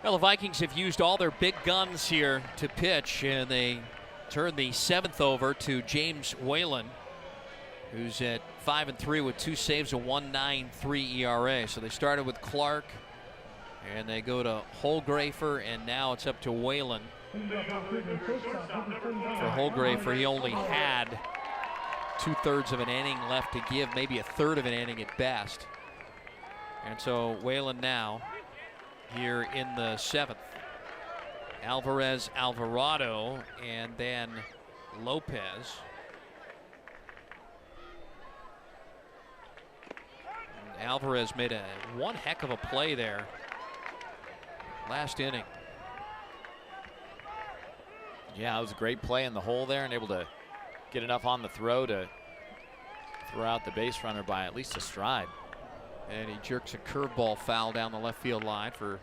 Well, the Vikings have used all their big guns here to pitch, and they turn the 7th over to James Whalen, who's at 5-3 with 2 saves, a 1.93 ERA. So they started with Clark, and they go to Holgrafer, and now it's up to Whalen. For Holgrafer, he only had 2/3 of an inning left to give, maybe 1/3 of an inning at best. And so Whalen now here in the 7th. Alvarez, Alvarado, and then Lopez. And Alvarez made one heck of a play there last inning. Yeah, it was a great play in the hole there, and able to get enough on the throw to throw out the base runner by at least a stride. And he jerks a curveball foul down the left field line for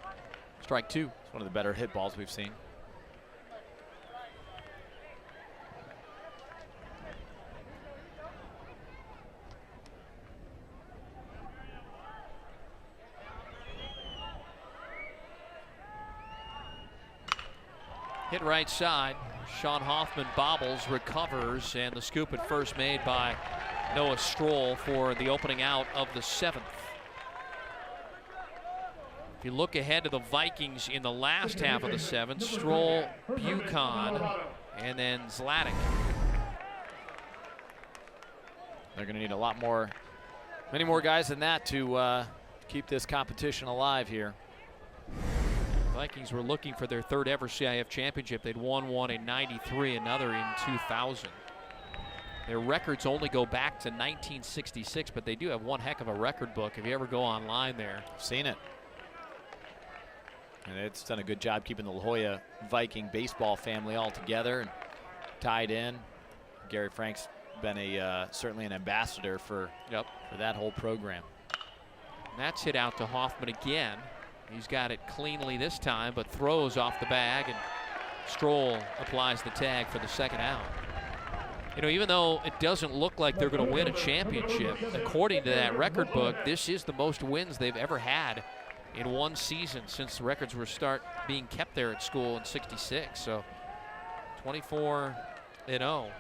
strike 2. It's one of the better hit balls we've seen. Hit right side. Sean Hoffman bobbles, recovers, and the scoop at first made by Noah Stroll for the opening out of the 7th. If you look ahead to the Vikings in the last half of the 7th, Stroll, Buchan, and then Zlatic. They're going to need a lot more, many more guys than that to keep this competition alive here. Vikings were looking for their 3rd ever CIF championship. They'd won one in '93, another in 2000. Their records only go back to 1966, but they do have one heck of a record book if you ever go online there. Seen it. And it's done a good job keeping the La Jolla Viking baseball family all together and tied in. Gary Frank's been certainly an ambassador for that whole program. And that's hit out to Hoffman again. He's got it cleanly this time, but throws off the bag, and Stroll applies the tag for the 2nd out. You know, even though it doesn't look like they're going to win a championship, according to that record book, this is the most wins they've ever had in one season since the records were being kept there at school in '66. So 24-0.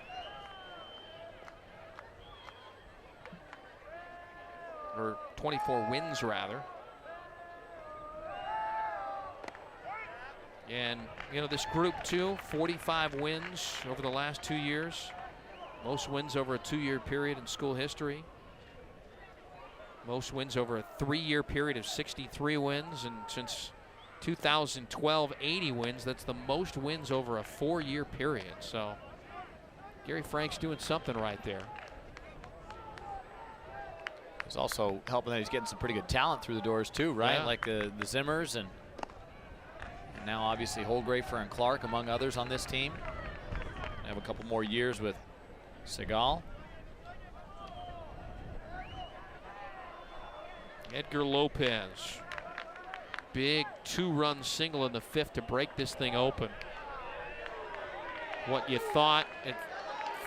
Or 24 wins, rather. And, you know, this group, too, 45 wins over the last 2 years. Most wins over a 2-year period in school history. Most wins over a 3-year period of 63 wins. And since 2012, 80 wins. That's the most wins over a 4-year period. So Gary Frank's doing something right there. It's also helping that he's getting some pretty good talent through the doors, too, right? Yeah. Like the Zimmers and now obviously Holgrafer and Clark, among others, on this team. Have a couple more years with Segal. Edgar Lopez. Big 2-run single in the 5th to break this thing open. What you thought at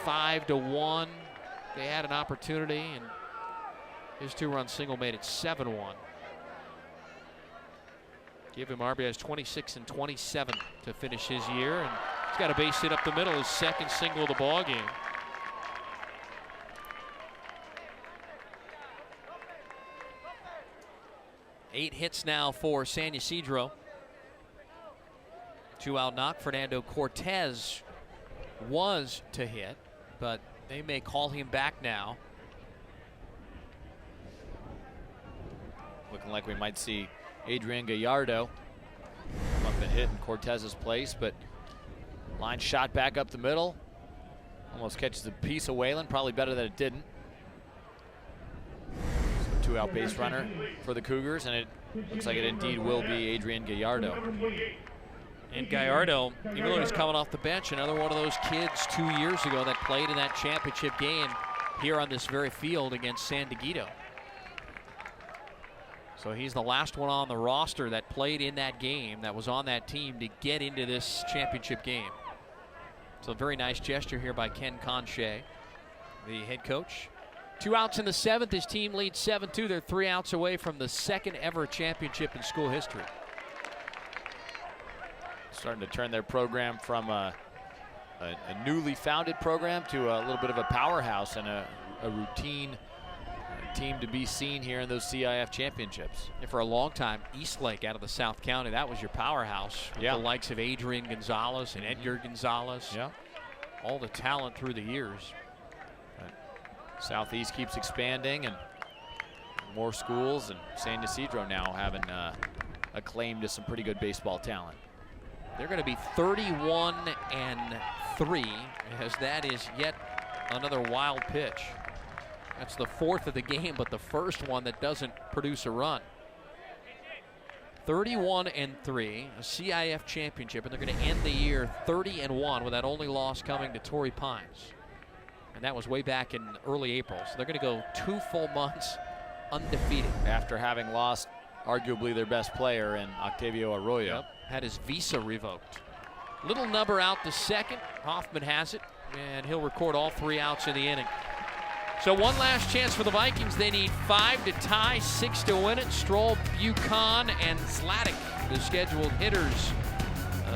5-1, they had an opportunity, and his 2-run single made it 7-1. Give him RBIs 26 and 27 to finish his year, and he's got a base hit up the middle, his 2nd single of the ball game. Eight hits now for San Ysidro. 2-out knock. Fernando Cortez was to hit, but they may call him back now. Looking like we might see Adrian Gallardo come up and hit in Cortez's place, but line shot back up the middle. Almost catches a piece of Whalen, probably better that it didn't. So 2-out base runner for the Cougars, and it looks like it indeed will be Adrian Gallardo. And Gallardo, even though he's coming off the bench, another one of those kids 2 years ago that played in that championship game here on this very field against San Diego. So he's the last one on the roster that played in that game, that was on that team to get into this championship game. So a very nice gesture here by Ken Conche, the head coach. 2 outs in the 7th. His team leads 7-2. They're 3 outs away from the 2nd ever championship in school history. starting to turn their program from a newly founded program to a little bit of a powerhouse and a routine team to be seen here in those CIF championships. And for a long time, Eastlake out of the South County, that was your powerhouse. With the likes of Adrian Gonzalez and Edgar Gonzalez. Yeah. All the talent through the years. But Southeast keeps expanding, and more schools, and San Ysidro now having a claim to some pretty good baseball talent. They're going to be 31-3, as that is yet another wild pitch. That's the fourth of the game, but the first one that doesn't produce a run. 31-3, a CIF championship, and they're going to end the year 30-1 with that only loss coming to Torrey Pines. And that was way back in early April. So they're going to go 2 full months undefeated. After having lost arguably their best player in Octavio Arroyo. Yep, had his visa revoked. Little number out to second. Hoffman has it, and he'll record all 3 outs in the inning. So one last chance for the Vikings. They need 5 to tie, 6 to win it. Stroll, Buchan, and Zlatic, the scheduled hitters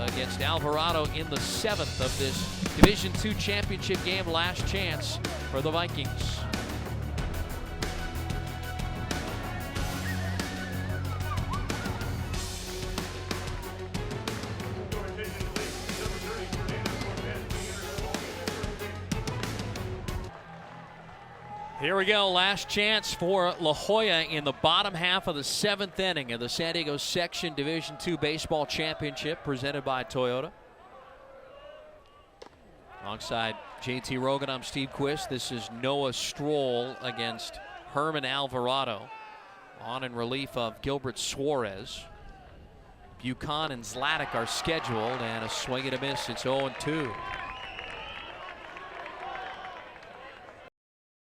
against Alvarado in the 7th of this Division II championship game. Last chance for the Vikings. Here we go, last chance for La Jolla in the bottom half of the 7th inning of the San Diego Section Division II Baseball Championship presented by Toyota. Alongside JT Rogan, I'm Steve Quist. This is Noah Stroll against Herman Alvarado. On in relief of Gilbert Suarez. Buchan and Zlatic are scheduled, and a swing and a miss. It's 0-2.